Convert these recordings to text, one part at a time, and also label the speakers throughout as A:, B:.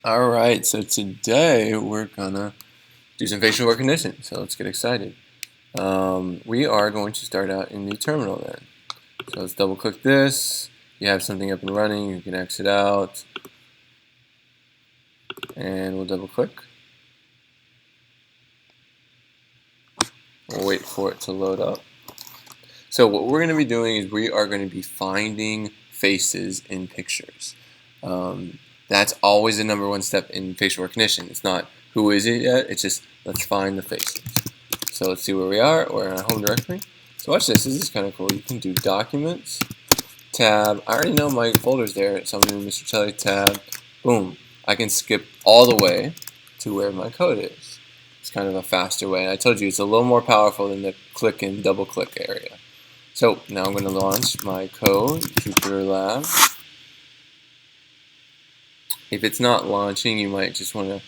A: All right, so today we're gonna do some facial recognition. So let's get excited. We are going to start out in the terminal then. So let's double click this. You have something up and running, you can exit out. And we'll double click. We'll wait for it to load up. So what we're going to be doing is we are going to be finding faces in pictures. That's always the number one step in facial recognition. It's not who is it yet, it's just let's find the faces. So let's see where we are. We're in our home directory. So watch this. This is kind of cool. You can do Documents, Tab. I already know my folder's there, so I'm doing Mr. Chelly, Tab. Boom. I can skip all the way to where my code is. It's kind of a faster way. And I told you it's a little more powerful than the click and double click area. So now I'm going to launch my code, Jupyter Lab. If it's not launching, you might just want to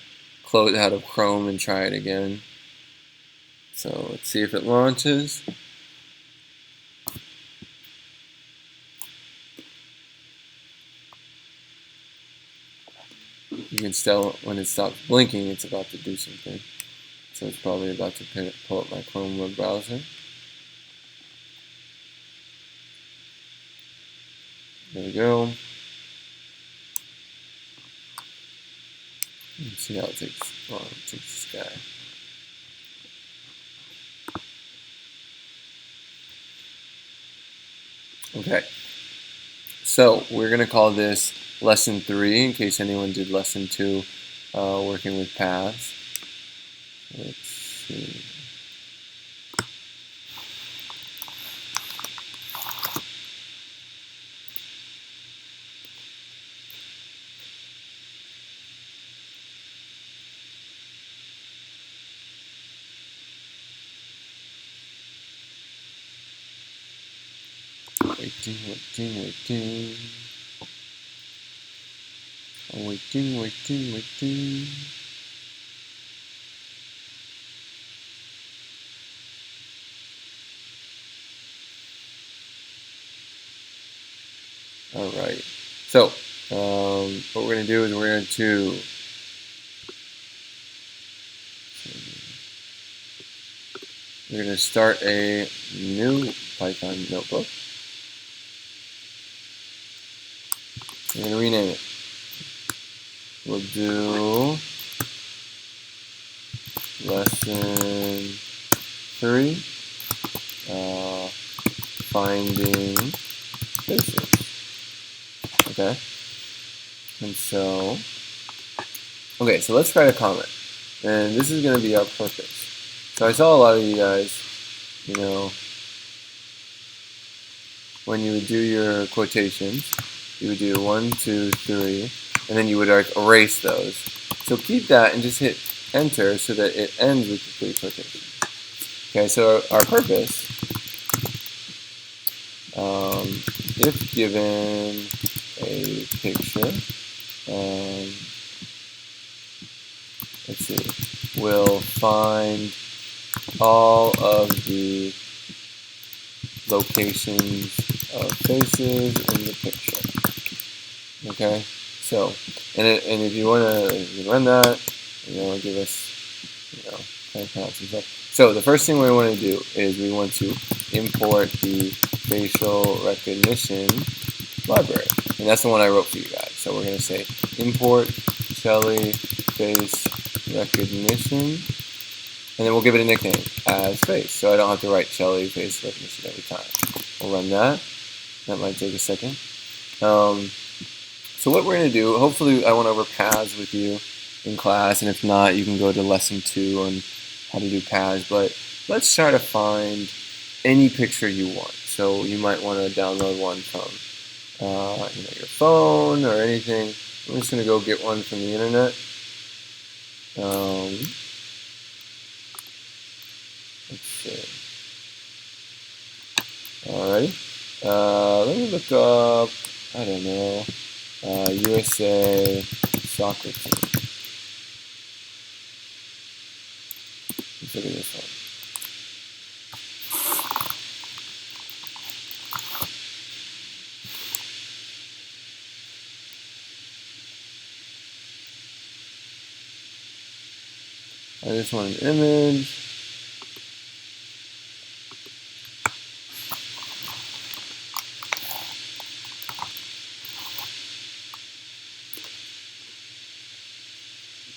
A: close out of Chrome and try it again. So let's see if it launches. You can tell when it stops blinking, it's about to do something. So it's probably about to pull up my Chrome web browser. There we go. Let's see how it takes. It takes this guy. Okay. So we're going to call this lesson 3 in case anyone did lesson 2 working with paths. Let's see. Waiting. Waiting. All right. So what we're going to do is we're going to start a new Python notebook. We're going to rename it. We'll do lesson 3, finding faces. Okay. And so, so let's write a comment. And this is going to be our purpose. So I saw a lot of you guys, when you would do your quotations, you would do 1, 2, 3, and then you would erase those. So keep that and just hit enter so that it ends with the 3 quotations. Okay, so our purpose, if given a picture, let's see, we'll find all of the locations of faces in the picture. Okay, so and if you want to run that, give us 10 pounds and stuff. So the first thing we want to do is we want to import the facial recognition library, and that's the one I wrote for you guys. So we're going to say import Chelly face recognition, and then we'll give it a nickname as face, so I don't have to write Chelly face recognition every time. We'll run that. That might take a second. So what we're going to do, hopefully I went over paths with you in class, and if not, you can go to lesson 2 on how to do paths, but let's try to find any picture you want. So you might want to download one from your phone or anything. I'm just going to go get one from the internet. Let's see. Alrighty. Let me look up, I don't know, USA soccer team. Let's look at this one. I just want an image.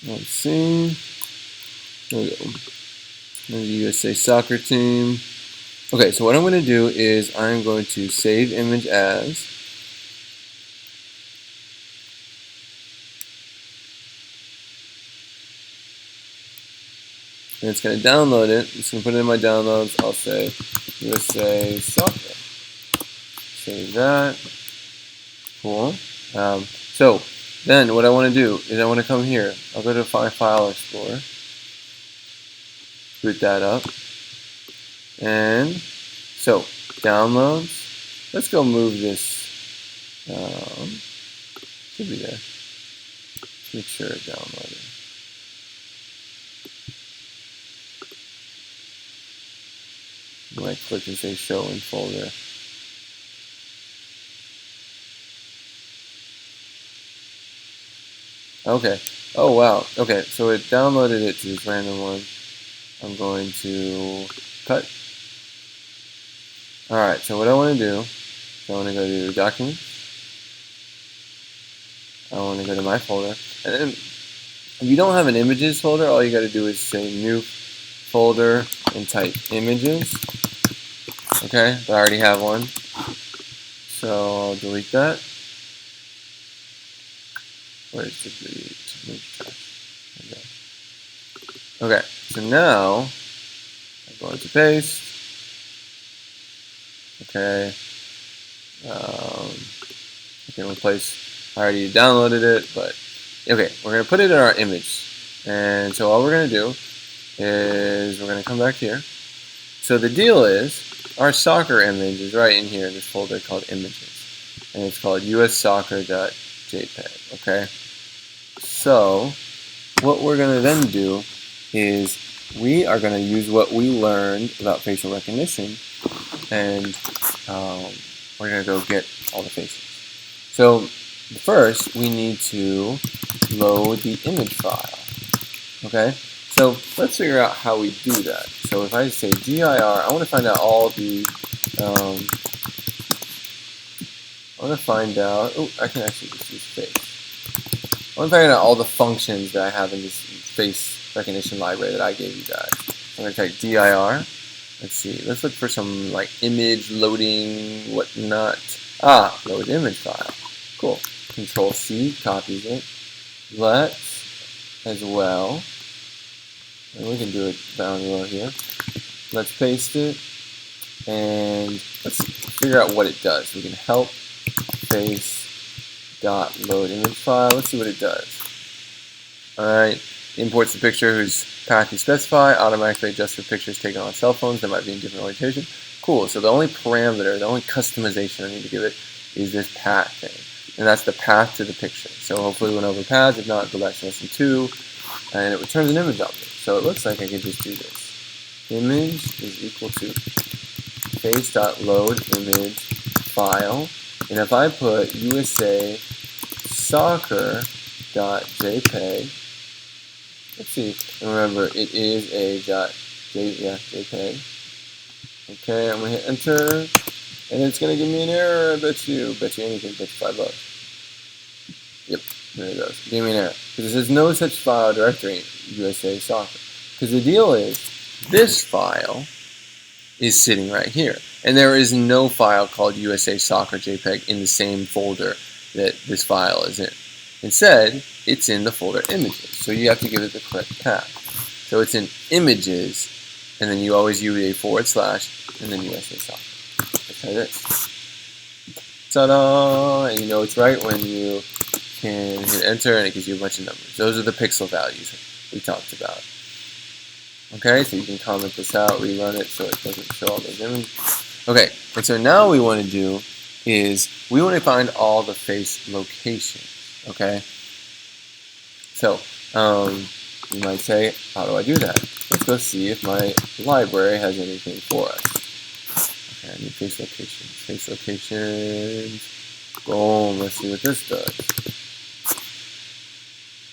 A: Let's see. There we go. The USA soccer team. Okay, so what I'm going to do is I'm going to save image as. And it's going to download it. It's going to put it in my downloads. I'll say USA soccer. Save that. Cool. So then what I want to do is I want to come here. I'll go to my File Explorer. Boot that up. And so downloads. Let's go move this. Should be there. Make sure it's downloaded. Right click and say show in folder. Okay. Oh wow. Okay, so it downloaded it to this random one. I'm going to cut. Alright, so what I want to do is I want to go to Documents. I want to go to my folder. And then if you don't have an images folder, all you got to do is say new folder and type images. Okay, but I already have one. So I'll delete that. Where's the delete? Okay, so now I'm going to paste. Okay. I can replace, I already downloaded it, but okay, we're going to put it in our image. And so all we're going to do is we're going to come back here. So the deal is, our soccer image is right in here in this folder called images. And it's called ussoccer.jpg, okay? So what we're going to then do is we are going to use what we learned about facial recognition, and we're going to go get all the faces. So first we need to load the image file. Okay, so let's figure out how we do that. So if I say dir, I want to find out all the I want to find out, oh, I can actually just use face. I want to find out all the functions that I have in this face recognition library that I gave you guys. I'm going to type dir. Let's see, let's look for some like image loading, whatnot. Ah, load image file. Cool. Control C, copies it. Let's, as well, and we can do it down below here. Let's paste it, and let's figure out what it does. We can help face.load image file. Let's see what it does. Alright, imports the picture whose path you specify, automatically adjusts for pictures taken on cell phones that might be in different orientation. Cool, so the only parameter, the only customization I need to give it is this path thing. And that's the path to the picture. So hopefully it went over paths, if not, go back to lesson 2, and it returns an image object. So it looks like I can just do this. Image is equal to face.load image file, and if I put USA soccer.jpg, let's see, and remember it is a JPEG. Okay, I'm gonna hit enter, and it's gonna give me an error. I bet you anything, bet you $5. Yep, there it goes. Give me an error because it says no such file directory USA soccer. Because the deal is, this file is sitting right here, and there is no file called USA soccer JPEG in the same folder that this file is in. Instead, it's in the folder images, so you have to give it the correct path. So it's in images, and then you always use a / and then USA soccer. Let's try this. Ta-da! And you know it's right when you can hit enter, and it gives you a bunch of numbers. Those are the pixel values we talked about. Okay, so you can comment this out, rerun it so it doesn't show all those images. Okay, and so now what we want to do is we want to find all the face locations. Okay, so you might say, how do I do that? Let's go see if my library has anything for us. Okay, I need face locations. Face locations. Boom. Let's see what this does.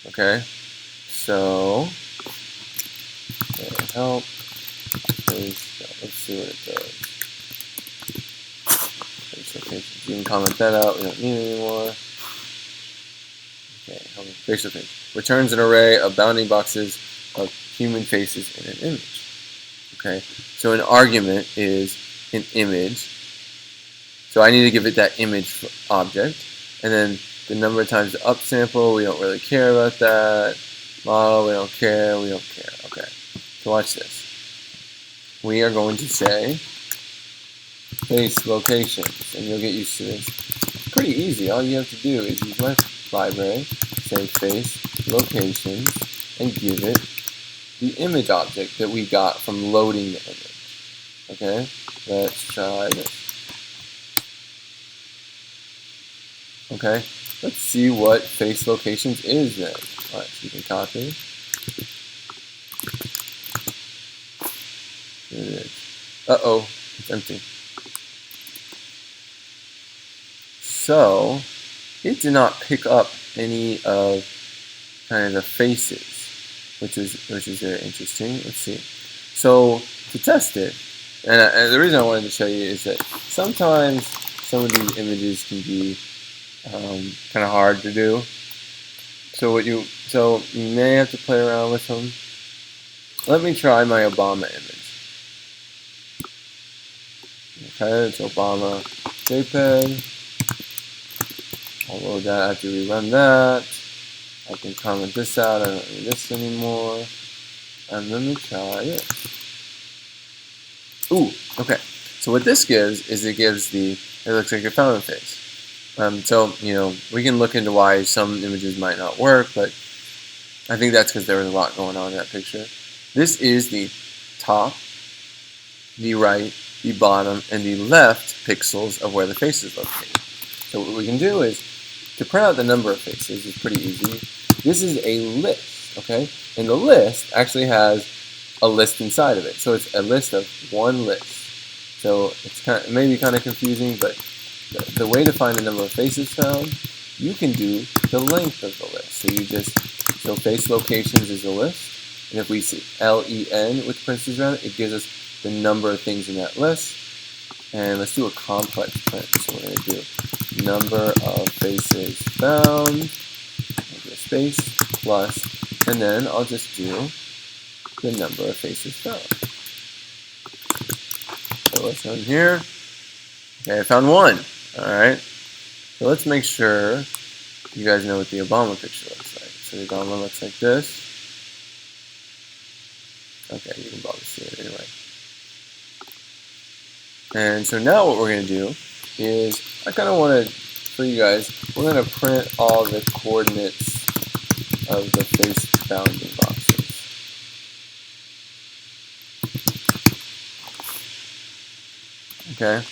A: Okay, so help. Let's see what it does. You can comment that out. We don't need it anymore. Okay, facial page. Returns an array of bounding boxes of human faces in an image. Okay, so an argument is an image. So I need to give it that image object. And then the number of times the upsample, we don't really care about that. Model, we don't care. Okay, so watch this. We are going to say face locations, and you'll get used to this. It's pretty easy. All you have to do is use my library, say face locations, and give it the image object that we got from loading the image. Okay, let's try this. Okay, let's see what face locations is then. Alright, so you can copy. Here it is. Uh-oh, it's empty. So, it did not pick up any of kind of the faces, which is very interesting. Let's see. So, to test it, and the reason I wanted to show you is that sometimes some of these images can be kind of hard to do. So you may have to play around with them. Let me try my Obama image. Okay, it's Obama JPEG. I'll load that after we run that. I can comment this out. I don't need this anymore. And let me try it. Ooh, okay. So what this gives is it looks like a fountain face. So, we can look into why some images might not work, but I think that's because there was a lot going on in that picture. This is the top, the right, the bottom, and the left pixels of where the face is located. So what we can do is, to print out the number of faces is pretty easy. This is a list, okay? And the list actually has a list inside of it. So it's a list of one list. So it's maybe kind of confusing, but the way to find the number of faces found, you can do the length of the list. So face locations is a list, and if we see LEN with parentheses around it, it gives us the number of things in that list. And let's do a complex print. So we're going to do number of faces found, space, plus, and then I'll just do the number of faces found. So let's run here. Okay, I found one. Alright, so let's make sure you guys know what the Obama picture looks like. So the Obama looks like this. Okay, you can probably see it anyway. And so now what we're going to do is, I kind of want to, for you guys, we're going to print all the coordinates of the face bounding boxes. Okay.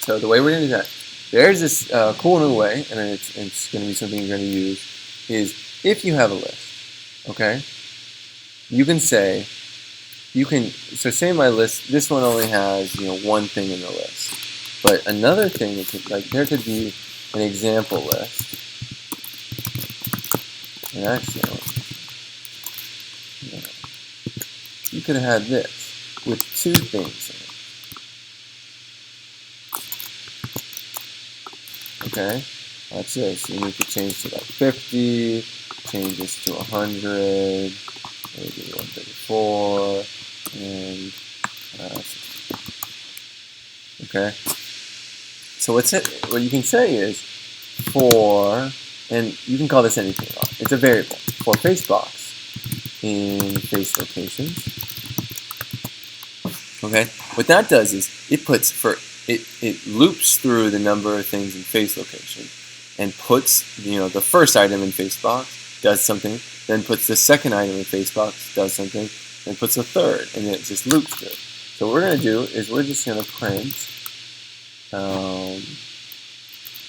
A: So the way we're going to do that, there's this cool new way, and it's going to be something you're going to use, is if you have a list, okay, so say my list, this one only has, one thing in the list, but another thing, there could be an example list, and actually, you could have had this with two things in it. Okay, watch this. You need to change to like 50, change this to 100, maybe 134, and okay. So what you can say is for, and you can call this anything else. It's a variable for face box in face locations. Okay, what that does is it loops through the number of things in face location and puts the first item in face box, does something, then puts the second item in face box, does something, then puts a third, and then it just loops through. So what we're going to do is we're just going to print,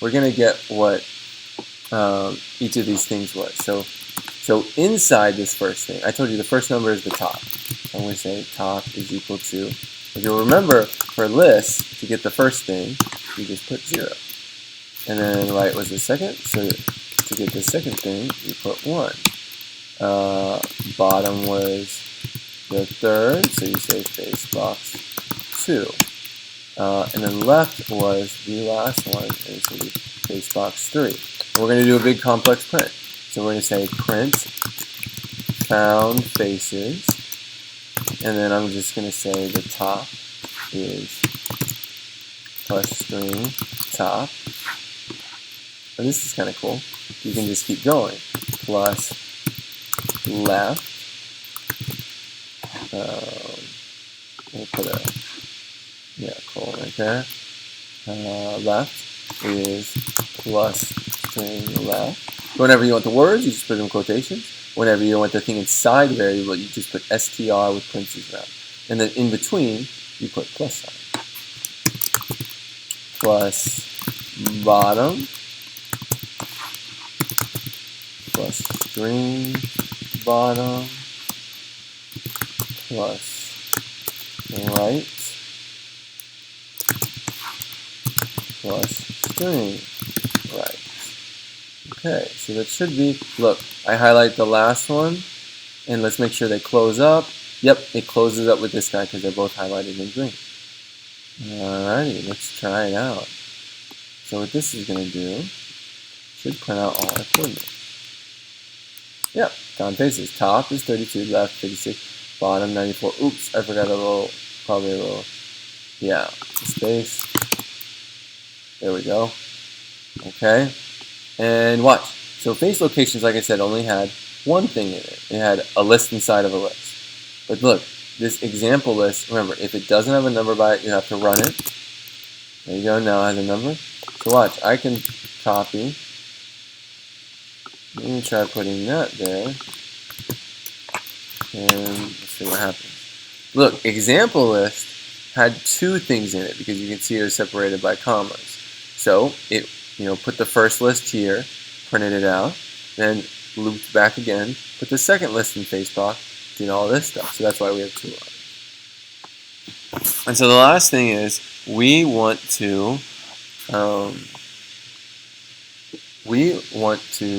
A: we're going to get what each of these things was. So inside this first thing, I told you the first number is the top. I'm going to say top is equal to, if you'll remember, for lists, to get the first thing, you just put 0. And then right was the second, so to get the second thing, you put 1. Bottom was the third, so you say face box 2. And then left was the last one, and it's going to be face box 3. We're going to do a big complex print. So we're going to say print found faces, and then I'm just going to say the top is plus string top. And this is kind of cool. You can just keep going. Plus left. We'll put a colon right there. Left is plus string left. Whenever you want the words, you just put them in quotations. Whenever you want the thing inside the variable, you just put str with parentheses around. And then in between, you put plus sign. Plus bottom plus string bottom plus right plus string right. Okay, so that should be, look, I highlight the last one, and let's make sure they close up. Yep, it closes up with this guy because they're both highlighted in green. Alrighty, let's try it out. So what this is going to do, should print out all our coordinates. Yep, found faces. Top is 32, left 56, bottom 94. Oops, I forgot probably a little, space. There we go. Okay, and watch. So face locations, like I said, only had one thing in it. It had a list inside of a list. But look, this example list, remember, if it doesn't have a number by it, you have to run it. There you go, now it has a number. So watch, I can copy. Let me try putting that there. And let's see what happens. Look, example list had two things in it because you can see it was separated by commas. So it, put the first list here, printed it out, then looped back again, put the second list in FaceBox, did all this stuff. So that's why we have two lines. And so the last thing is we want to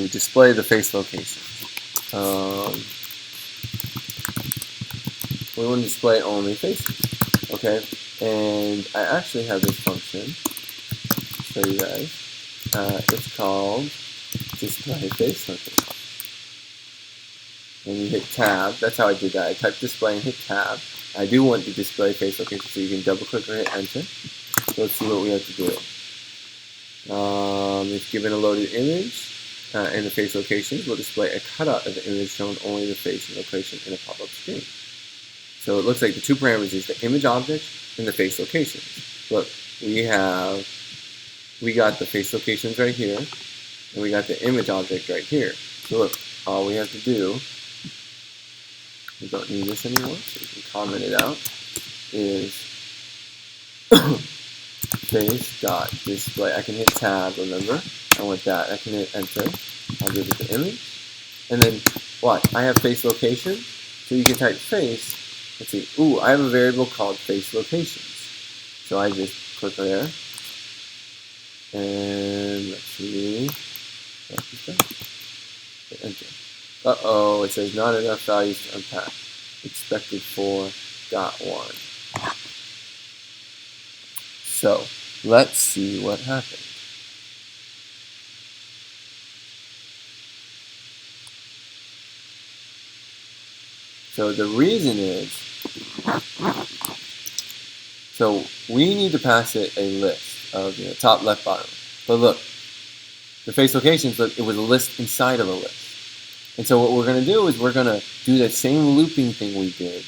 A: display the face location. We want to display only faces. Okay, and I actually have this function. Show you guys. It's called display face location. And you hit tab. That's how I did that. I typed display and hit tab. I do want to display face location, so you can double click or hit enter. So let's see what we have to do. If given a loaded image and the face locations, will display a cutout of the image showing only the face and location in a pop-up screen. So it looks like the two parameters is the image object and the face locations. Look, we got the face locations right here, and we got the image object right here. So look, all we have to do, we don't need this anymore, so we can comment it out, is face.display. I can hit tab, remember? I want that. I can hit enter. I'll give it the image. And then, what? I have face location, so you can type face. Let's see. Ooh, I have a variable called face locations. So I just click there. And let's see. Hit enter. Uh-oh, it says not enough values to unpack. Expected 4.1. So, let's see what happens. So the reason is, so we need to pass it a list of top, left, bottom. But look, the face locations, look, it was a list inside of a list. And so what we're going to do is we're going to do that same looping thing we did,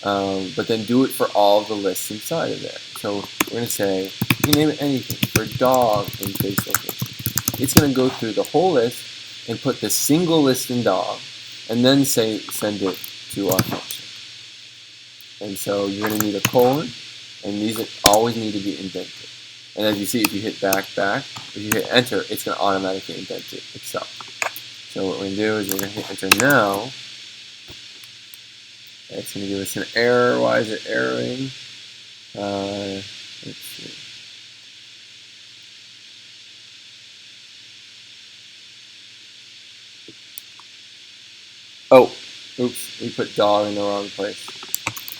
A: but then do it for all the lists inside of there. So we're going to say, you can name it anything, for dog in face location. It's going to go through the whole list and put the single list in dog, and then send it to our function. And so you're going to need a colon, and these always need to be indented. And as you see, if you hit back, if you hit enter, it's going to automatically indent it itself. So what we're going to do is we're going to hit enter now. It's going to give us an error. Why is it erroring? Let's see. Oh, oops, we put dog in the wrong place.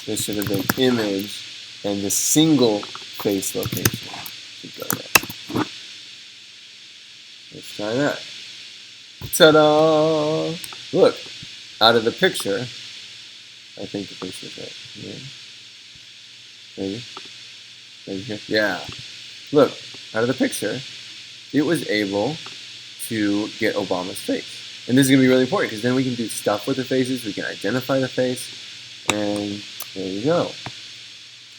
A: This should have been image, and the single face location should go there. Let's try that. Ta-da! Look, out of the picture, I think the picture's right. Yeah. Maybe. Maybe here. Yeah. Look, out of the picture, it was able to get Obama's face. And this is going to be really important because then we can do stuff with the faces, we can identify the face, and there you go.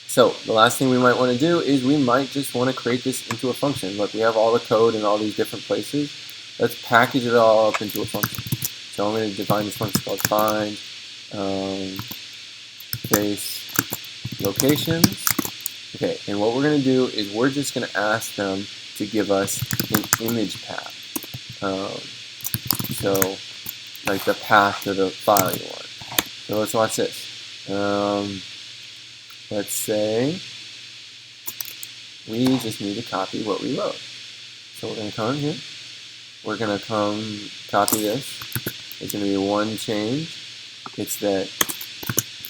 A: So the last thing we might want to do is we might just want to create this into a function. Look, we have all the code in all these different places. Let's package it all up into a function. So I'm going to define this function called find face locations. Okay, and what we're going to do is we're just going to ask them to give us an image path. So, like the path to the file you want. So let's watch this. Let's say we just need to copy what we wrote. So we're going to come in here. We're going to come copy this. There's going to be one change. It's that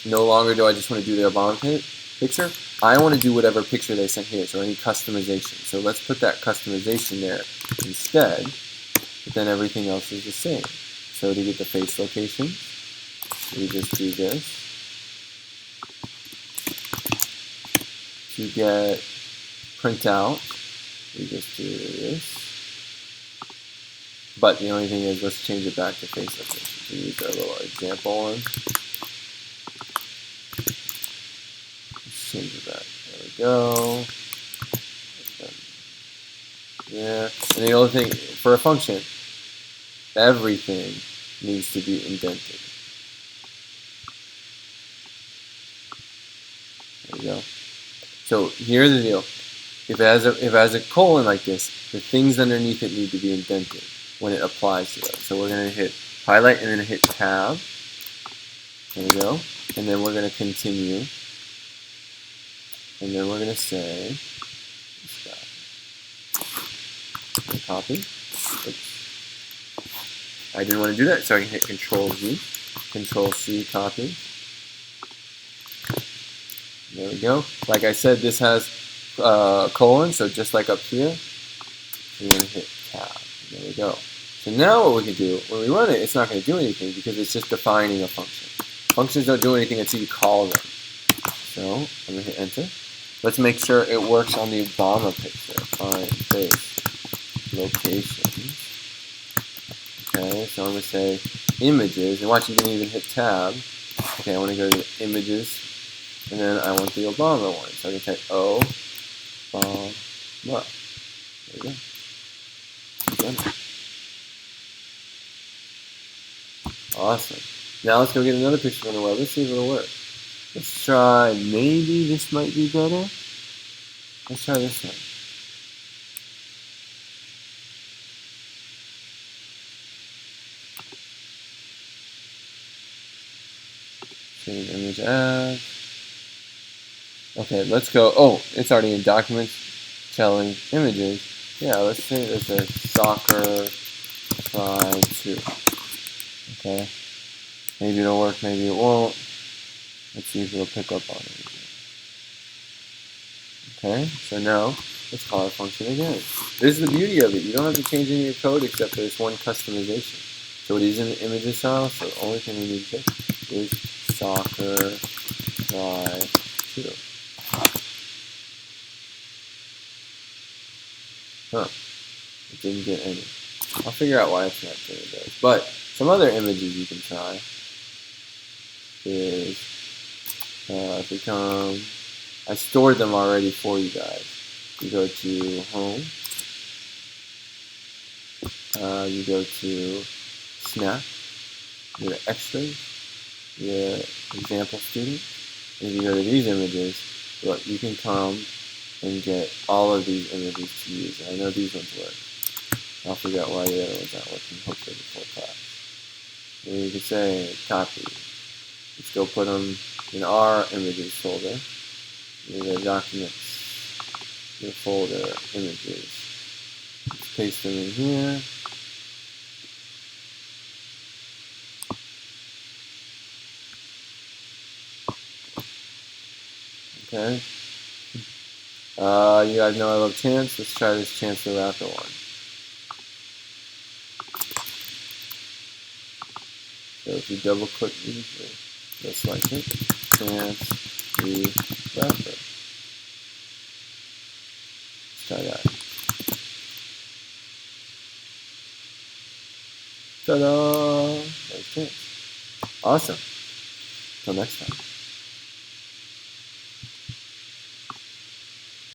A: no longer do I just want to do the Obama picture. I want to do whatever picture they sent here, so any customization. So let's put that customization there instead, but then everything else is the same. So to get the face location, we just do this. To get print out, we just do this. But the only thing is, let's change it back to face location. So use our little example one. Let's change it back. There we go. Yeah. And the other thing, for a function, everything needs to be indented. There we go. So here's the deal. If it has a colon like this, the things underneath it need to be indented when it applies to those. So we're going to hit highlight and then hit tab. There we go. And then we're going to continue. And then we're going to say, copy. Oops. I didn't want to do that, so I can hit Control V, Control C, copy. There we go. Like I said, this has colon, so just like up here, we're going to hit tab. There we go. So now what we can do, when we run it, it's not going to do anything because it's just defining a function. Functions don't do anything until you call them. So I'm going to hit enter. Let's make sure it works on the Obama picture. Find face locations. Okay, so I'm going to say images, and watch, you can even hit tab. Okay, I want to go to images, and then I want the Obama one. So I can type Obama. There we go. Awesome. Now let's go get another picture on the web. Let's see if it'll work. Let's try, maybe this might be better. Let's try this one. Save image as. Okay, let's go. Oh, it's already in documents, telling images. Yeah, let's say there's a soccer try to. Okay. Maybe it'll work, maybe it won't. Let's see if it'll pick up on it. Okay, so now let's call our function again. This is the beauty of it. You don't have to change any of your code except for this one customization. So it is in the images file, so the only thing we need to do is soccer try to. Huh. It didn't get any. I'll figure out why it's not doing those. But some other images you can try is if we come, I stored them already for you guys. You go to home, you go to snap, you go to extras, you go to example student, and if you go to these images, look, you can come and get all of these images to use. And I know these ones work. I'll figure out why the other ones aren't working, hopefully before class. And you can say copy. Let's go put them in our images folder. You go to documents, your folder, images. Let's paste them in here. Okay. You guys know I love Chance. Let's try this Chance the Rapper one. So if you double click easily, just like it, Chance the Rapper. Let's try that. Ta-da! There's Chance. Awesome. Till next time.